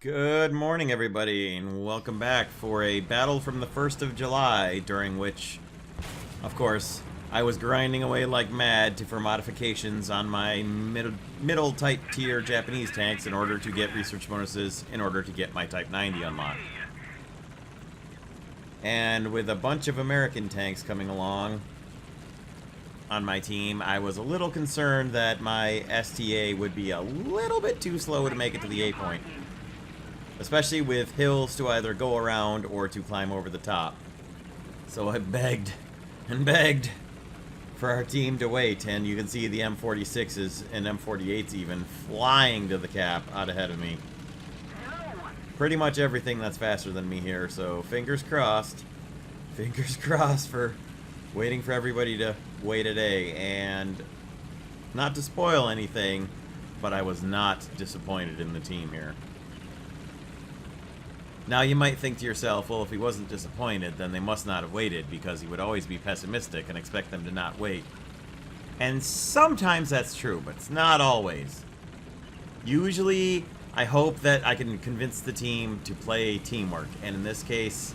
Good morning, everybody, and welcome back for a battle from the 1st of July, during which, of course, I was grinding away like mad for modifications on my middle tight tier Japanese tanks in order to get research bonuses in order to get my Type 90 unlocked. And with a bunch of American tanks coming along on my team, I was a little concerned that my STA would be a little bit too slow to make it to the A point. Especially with hills to either go around or to climb over the top. So I begged and begged for our team to wait, and you can see the M46s and M48s even flying to the cap out ahead of me. Pretty much everything that's faster than me here, so fingers crossed. Fingers crossed for waiting for everybody to wait a day. And not to spoil anything, but I was not disappointed in the team here. Now you might think to yourself, well, if he wasn't disappointed, then they must not have waited, because he would always be pessimistic and expect them to not wait. And sometimes that's true, but it's not always. Usually, I hope that I can convince the team to play teamwork, and in this case,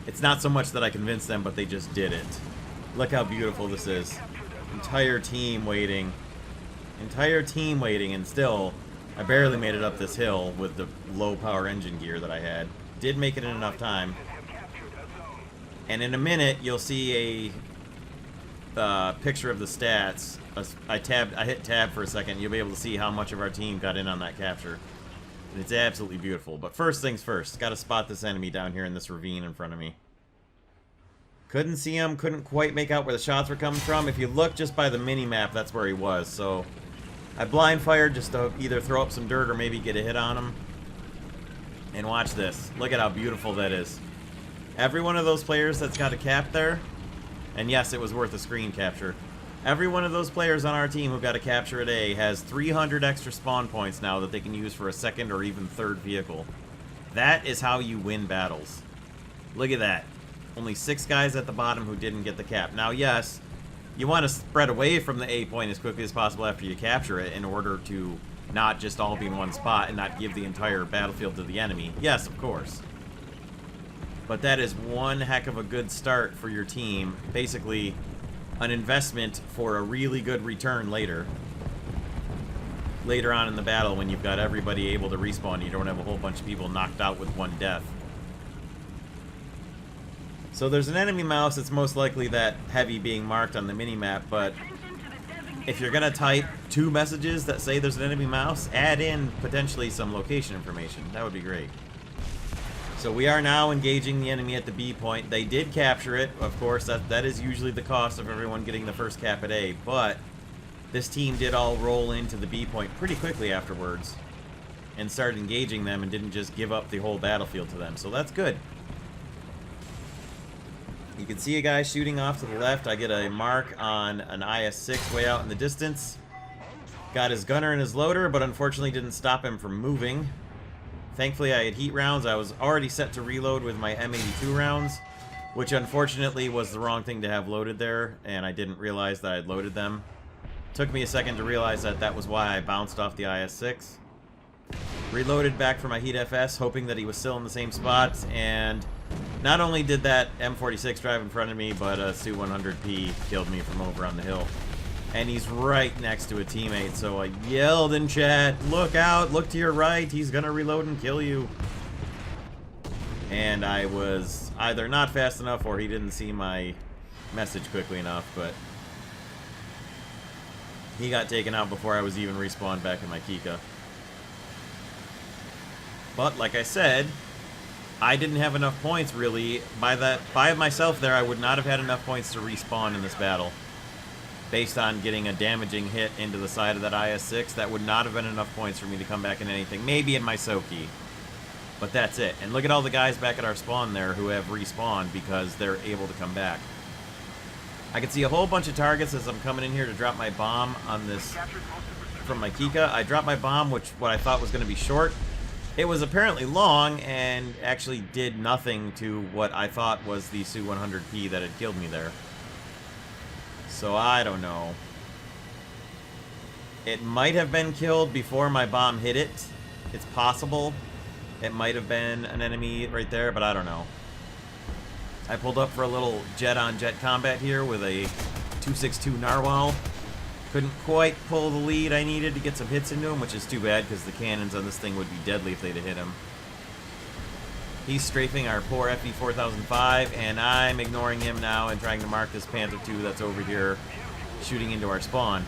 it's not so much that I convinced them, but they just did it. Look how beautiful this is. Entire team waiting. Entire team waiting, and still, I barely made it up this hill with the low power engine gear that I had. Did make it in enough time. And in a minute, you'll see a picture of the stats. I hit tab for a second. You'll be able to see how much of our team got in on that capture. And it's absolutely beautiful. But first things first, got to spot this enemy down here in this ravine in front of me. Couldn't see him, couldn't quite make out where the shots were coming from. If you look just by the mini-map, that's where he was. So I blind fired just to either throw up some dirt or maybe get a hit on him. And watch this. Look at how beautiful that is. Every one of those players that's got a cap there, and yes, it was worth a screen capture. Every one of those players on our team who got a capture at A has 300 extra spawn points now that they can use for a second or even third vehicle. That is how you win battles. Look at that. Only 6 guys at the bottom who didn't get the cap. Now, yes, you want to spread away from the A point as quickly as possible after you capture it in order to not just all be in one spot and not give the entire battlefield to the enemy. Yes, of course. But that is one heck of a good start for your team. Basically, an investment for a really good return later. Later on in the battle when you've got everybody able to respawn. You don't have a whole bunch of people knocked out with one death. So there's an enemy mouse that's most likely that heavy being marked on the mini-map, but if you're going to type 2 messages that say there's an enemy mouse, add in potentially some location information. That would be great. So we are now engaging the enemy at the B point. They did capture it. Of course, that is usually the cost of everyone getting the first cap at A, but this team did all roll into the B point pretty quickly afterwards and started engaging them and didn't just give up the whole battlefield to them. So that's good. You can see a guy shooting off to the left. I get a mark on an IS-6 way out in the distance. Got his gunner and his loader, but unfortunately didn't stop him from moving. Thankfully, I had heat rounds. I was already set to reload with my M82 rounds, which unfortunately was the wrong thing to have loaded there, and I didn't realize that I had loaded them. Took me a second to realize that that was why I bounced off the IS-6. Reloaded back for my heat FS, hoping that he was still in the same spot, and not only did that M46 drive in front of me, but a Su-100P killed me from over on the hill. And he's right next to a teammate, so I yelled in chat, "Look out, look to your right, he's gonna reload and kill you." And I was either not fast enough or he didn't see my message quickly enough, but he got taken out before I was even respawned back in my Kika. But like I said, I didn't have enough points, really. By myself there, I would not have had enough points to respawn in this battle. Based on getting a damaging hit into the side of that IS-6, that would not have been enough points for me to come back in anything. Maybe in my Soki. But that's it. And look at all the guys back at our spawn there who have respawned because they're able to come back. I can see a whole bunch of targets as I'm coming in here to drop my bomb on this from my Kika. I dropped my bomb, what I thought was going to be short. It was apparently long and actually did nothing to what I thought was the Su-100P that had killed me there. So I don't know. It might have been killed before my bomb hit it. It's possible. It might have been an enemy right there, but I don't know. I pulled up for a little jet-on-jet combat here with a 262 Narwhal. Couldn't quite pull the lead I needed to get some hits into him, which is too bad because the cannons on this thing would be deadly if they'd have hit him. He's strafing our poor FE-4005, and I'm ignoring him now and trying to mark this Panther II that's over here shooting into our spawn.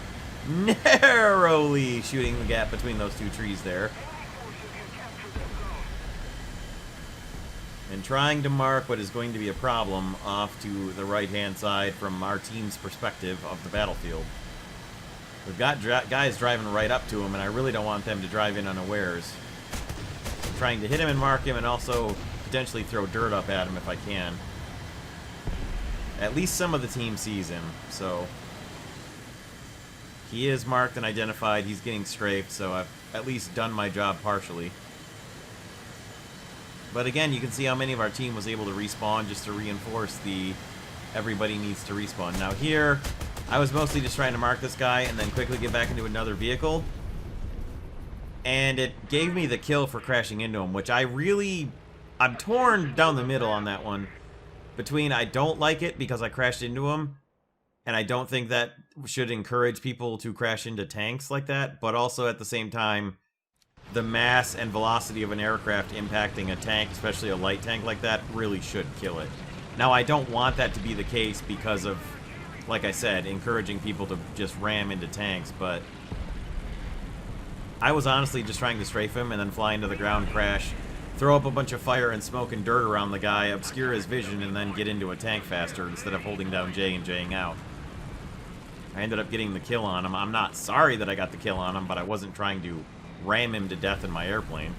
Narrowly shooting the gap between those two trees there. And trying to mark what is going to be a problem off to the right-hand side from our team's perspective of the battlefield. We've got guys driving right up to him, and I really don't want them to drive in unawares. I'm trying to hit him and mark him, and also potentially throw dirt up at him if I can. At least some of the team sees him, so... He is marked and identified, he's getting strafed, so I've at least done my job partially. But again, you can see how many of our team was able to respawn just to reinforce the everybody needs to respawn. Now here, I was mostly just trying to mark this guy and then quickly get back into another vehicle. And it gave me the kill for crashing into him, which I'm torn down the middle on that one. Between I don't like it because I crashed into him, and I don't think that should encourage people to crash into tanks like that, but also at the same time, the mass and velocity of an aircraft impacting a tank, especially a light tank like that, really should kill it. Now, I don't want that to be the case because of, like I said, encouraging people to just ram into tanks, but I was honestly just trying to strafe him and then fly into the ground, crash, throw up a bunch of fire and smoke and dirt around the guy, obscure his vision, and then get into a tank faster instead of holding down J and J-ing out. I ended up getting the kill on him. I'm not sorry that I got the kill on him, but I wasn't trying to ram him to death in my airplane.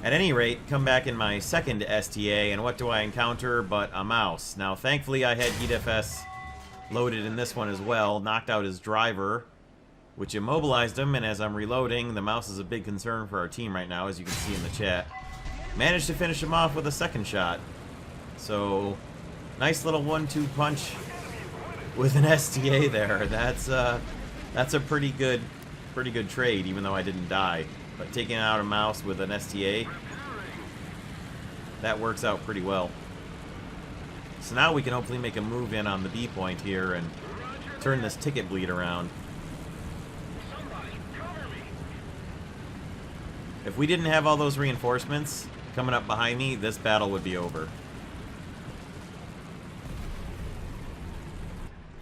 At any rate, come back in my second STA, and what do I encounter but a mouse? Now, thankfully, I had Heat FS loaded in this one as well, knocked out his driver, which immobilized him, and as I'm reloading, the mouse is a big concern for our team right now, as you can see in the chat. Managed to finish him off with a second shot. So, nice little 1-2 punch with an STA there. That's a pretty good trade, even though I didn't die. But taking out a mouse with an STA, that works out pretty well. So now we can hopefully make a move in on the B point here and turn this ticket bleed around. If we didn't have all those reinforcements coming up behind me, this battle would be over.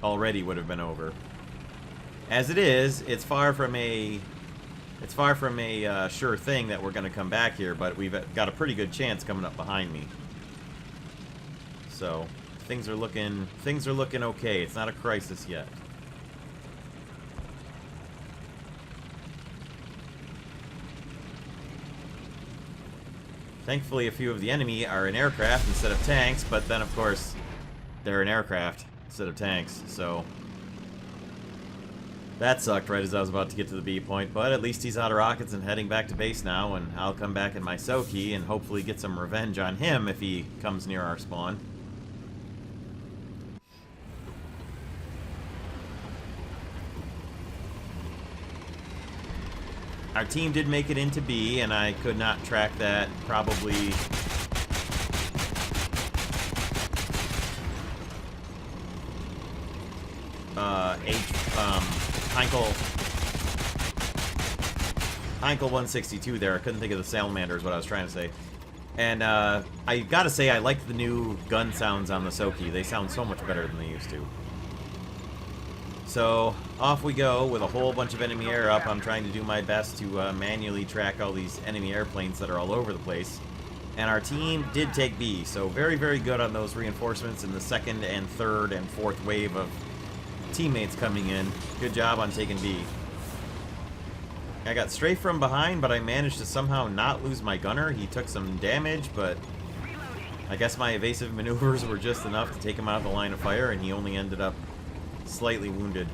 Already would have been over. As it is, it's far from a sure thing that we're going to come back here, but we've got a pretty good chance coming up behind me. So things are looking okay. It's not a crisis yet. Thankfully, a few of the enemy are in aircraft instead of tanks, but then of course they're in aircraft instead of tanks, so that sucked right as I was about to get to the B point, but at least he's out of rockets and heading back to base now, and I'll come back in my Soki and hopefully get some revenge on him if he comes near our spawn. Our team did make it into B, and I could not track that. Probably Heinkel 162 there. I couldn't think of the salamander is what I was trying to say. And I gotta say, I like the new gun sounds on the Soki. They sound so much better than they used to. So off we go with a whole bunch of enemy air up. I'm trying to do my best to manually track all these enemy airplanes that are all over the place. And our team did take B, so very, very good on those reinforcements in the second and third and fourth wave of teammates coming in. Good job on taking B. I got strafed from behind, but I managed to somehow not lose my gunner. He took some damage, but I guess my evasive maneuvers were just enough to take him out of the line of fire, and he only ended up slightly wounded.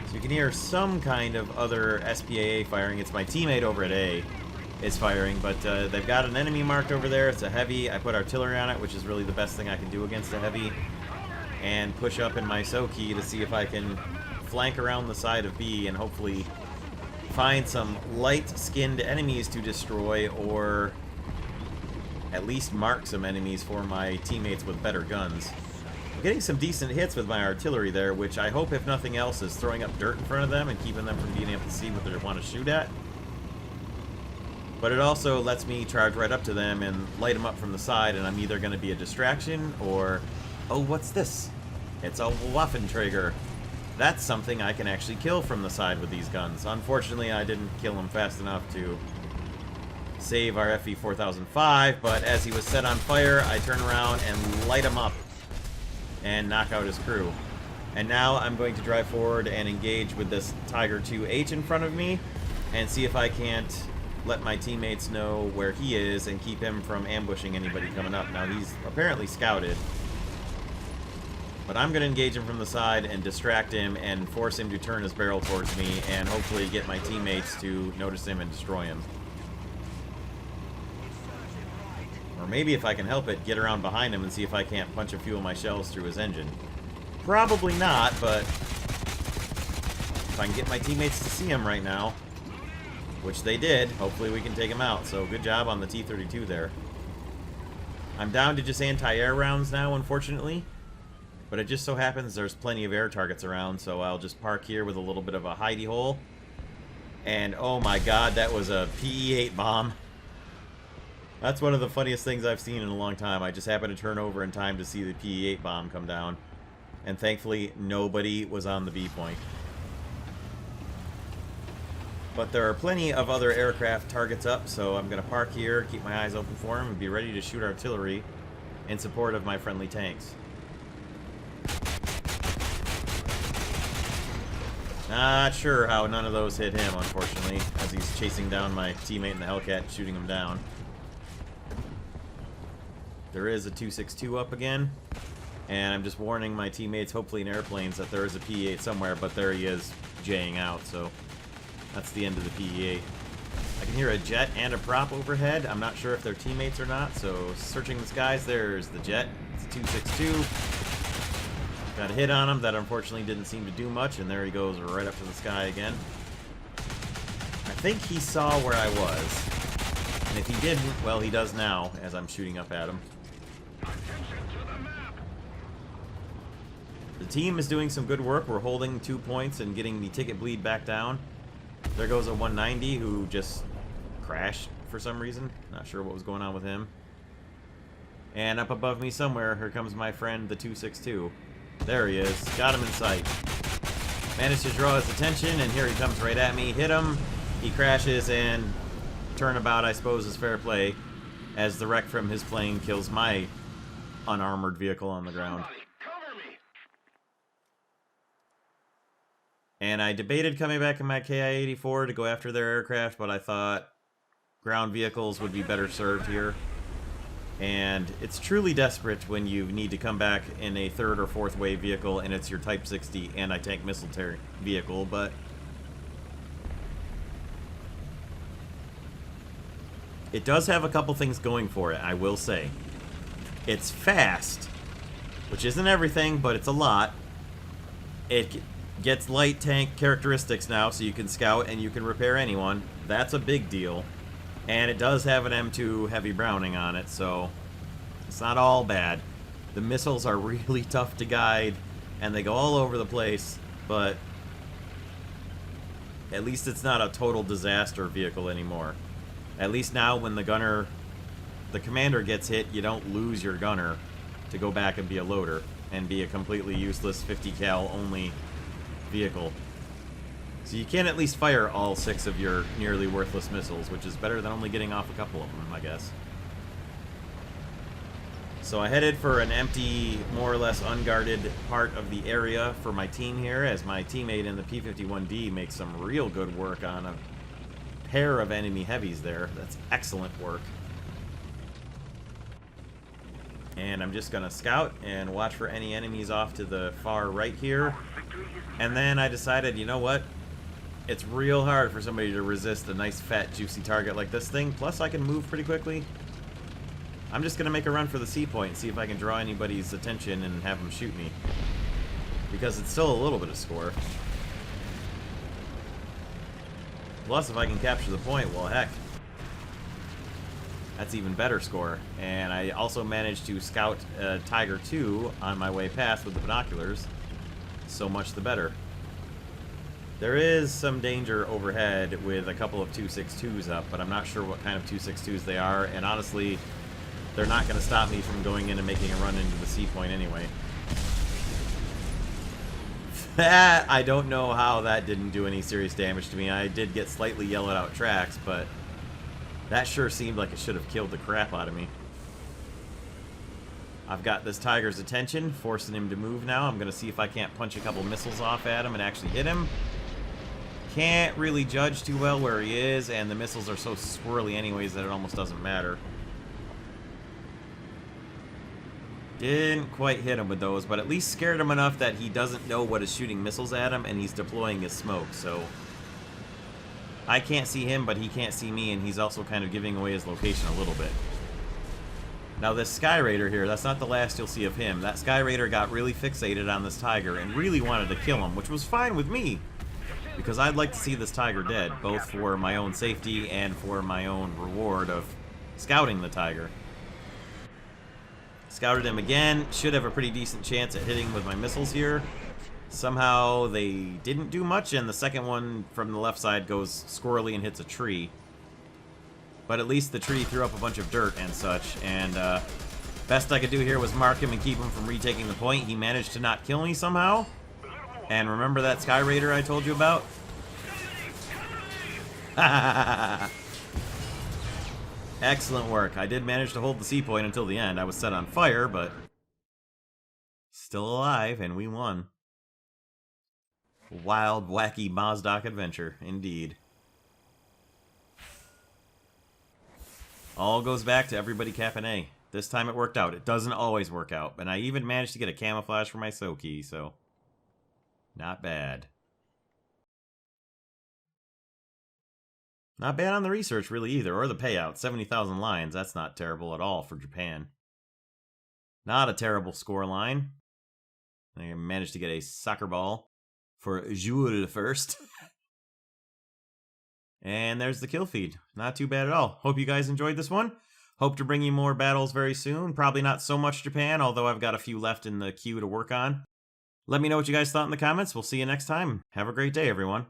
So you can hear some kind of other SPAA firing. It's my teammate over at A is firing, but they've got an enemy marked over there. It's a heavy. I put artillery on it, which is really the best thing I can do against a heavy, and push up in my Soki to see if I can flank around the side of B and hopefully find some light-skinned enemies to destroy, or at least mark some enemies for my teammates with better guns. I'm getting some decent hits with my artillery there, which I hope, if nothing else, is throwing up dirt in front of them and keeping them from being able to see what they want to shoot at. But it also lets me charge right up to them and light them up from the side, and I'm either going to be a distraction or... Oh, what's this? It's a Waffenträger. That's something I can actually kill from the side with these guns. Unfortunately, I didn't kill him fast enough to save our FE-4005, but as he was set on fire, I turn around and light him up and knock out his crew. And now I'm going to drive forward and engage with this Tiger 2H in front of me and see if I can't let my teammates know where he is and keep him from ambushing anybody coming up. Now, he's apparently scouted, but I'm going to engage him from the side and distract him and force him to turn his barrel towards me and hopefully get my teammates to notice him and destroy him. Or maybe, if I can help it, get around behind him and see if I can't punch a few of my shells through his engine. Probably not, but if I can get my teammates to see him right now, which they did, hopefully we can take him out. So good job on the T-32 there. I'm down to just anti-air rounds now, unfortunately. But it just so happens there's plenty of air targets around, so I'll just park here with a little bit of a hidey hole. And oh my god, that was a PE-8 bomb. That's one of the funniest things I've seen in a long time. I just happened to turn over in time to see the PE-8 bomb come down. And thankfully, nobody was on the B point. But there are plenty of other aircraft targets up, so I'm going to park here, keep my eyes open for them, and be ready to shoot artillery in support of my friendly tanks. Not sure how none of those hit him, unfortunately, as he's chasing down my teammate in the Hellcat and shooting him down. There is a 262 up again, and I'm just warning my teammates, hopefully in airplanes, that there is a PE-8 somewhere, but there he is, J'ing out, so that's the end of the PE-8. I can hear a jet and a prop overhead. I'm not sure if they're teammates or not, so searching the skies, there's the jet. It's a 262. Got a hit on him that unfortunately didn't seem to do much, and there he goes right up to the sky again. I think he saw where I was, and if he didn't, well, he does now, as I'm shooting up at him. The team is doing some good work. We're holding 2 points and getting the ticket bleed back down. There goes a 190 who just crashed for some reason. Not sure what was going on with him. And up above me somewhere, here comes my friend, the 262. There he is. Got him in sight. Managed to draw his attention, and here he comes right at me. Hit him. He crashes, and turnabout, I suppose, is fair play, as the wreck from his plane kills my unarmored vehicle on the ground. And I debated coming back in my KI-84 to go after their aircraft, but I thought ground vehicles would be better served here. And it's truly desperate when you need to come back in a third or fourth wave vehicle and it's your Type 60 anti-tank missile vehicle, but it does have a couple things going for it, I will say. It's fast, which isn't everything, but it's a lot. It gets light tank characteristics now, so you can scout and you can repair anyone. That's a big deal. And it does have an M2 heavy Browning on it, so it's not all bad. The missiles are really tough to guide, and they go all over the place, but at least it's not a total disaster vehicle anymore. At least now when the commander gets hit, you don't lose your gunner to go back and be a loader and be a completely useless 50 cal only vehicle. So you can at least fire all 6 of your nearly worthless missiles, which is better than only getting off a couple of them, I guess. So I headed for an empty, more or less unguarded part of the area for my team here, as my teammate in the P-51D makes some real good work on a pair of enemy heavies there. That's excellent work. And I'm just going to scout and watch for any enemies off to the far right here. And then I decided, you know what? It's real hard for somebody to resist a nice, fat, juicy target like this thing. Plus, I can move pretty quickly. I'm just going to make a run for the C point and see if I can draw anybody's attention and have them shoot me. Because it's still a little bit of score. Plus, if I can capture the point, well, heck. That's even better score. And I also managed to scout Tiger 2 on my way past with the binoculars. So much the better. There is some danger overhead with a couple of 262s up, but I'm not sure what kind of 262s they are. And honestly, they're not going to stop me from going in and making a run into the sea point anyway. That, I don't know how that didn't do any serious damage to me. I did get slightly yellowed out tracks, but that sure seemed like it should have killed the crap out of me. I've got this tiger's attention, forcing him to move now. I'm going to see if I can't punch a couple missiles off at him and actually hit him. Can't really judge too well where he is, and the missiles are so swirly anyways that it almost doesn't matter. Didn't quite hit him with those, but at least scared him enough that he doesn't know what is shooting missiles at him, and he's deploying his smoke, so I can't see him, but he can't see me, and he's also kind of giving away his location a little bit. Now this Sky Raider here, that's not the last you'll see of him. That Sky Raider got really fixated on this tiger and really wanted to kill him, which was fine with me, because I'd like to see this tiger dead, both for my own safety and for my own reward of scouting the tiger. Scouted him again. Should have a pretty decent chance at hitting with my missiles here. Somehow they didn't do much, and the second one from the left side goes squirrely and hits a tree. But at least the tree threw up a bunch of dirt and such, and best I could do here was mark him and keep him from retaking the point. He managed to not kill me somehow. And remember that Sky Raider I told you about? Excellent work. I did manage to hold the sea point until the end. I was set on fire, but still alive, and we won. Wild, wacky Mozdok adventure, indeed. All goes back to everybody capping A. This time it worked out. It doesn't always work out, and I even managed to get a camouflage for my Soki, so not bad. Not bad on the research, really, either, or the payout. 70,000 lines, that's not terrible at all for Japan. Not a terrible score line. I managed to get a soccer ball for Jules first. And there's the kill feed. Not too bad at all. Hope you guys enjoyed this one. Hope to bring you more battles very soon. Probably not so much Japan, although I've got a few left in the queue to work on. Let me know what you guys thought in the comments. We'll see you next time. Have a great day, everyone.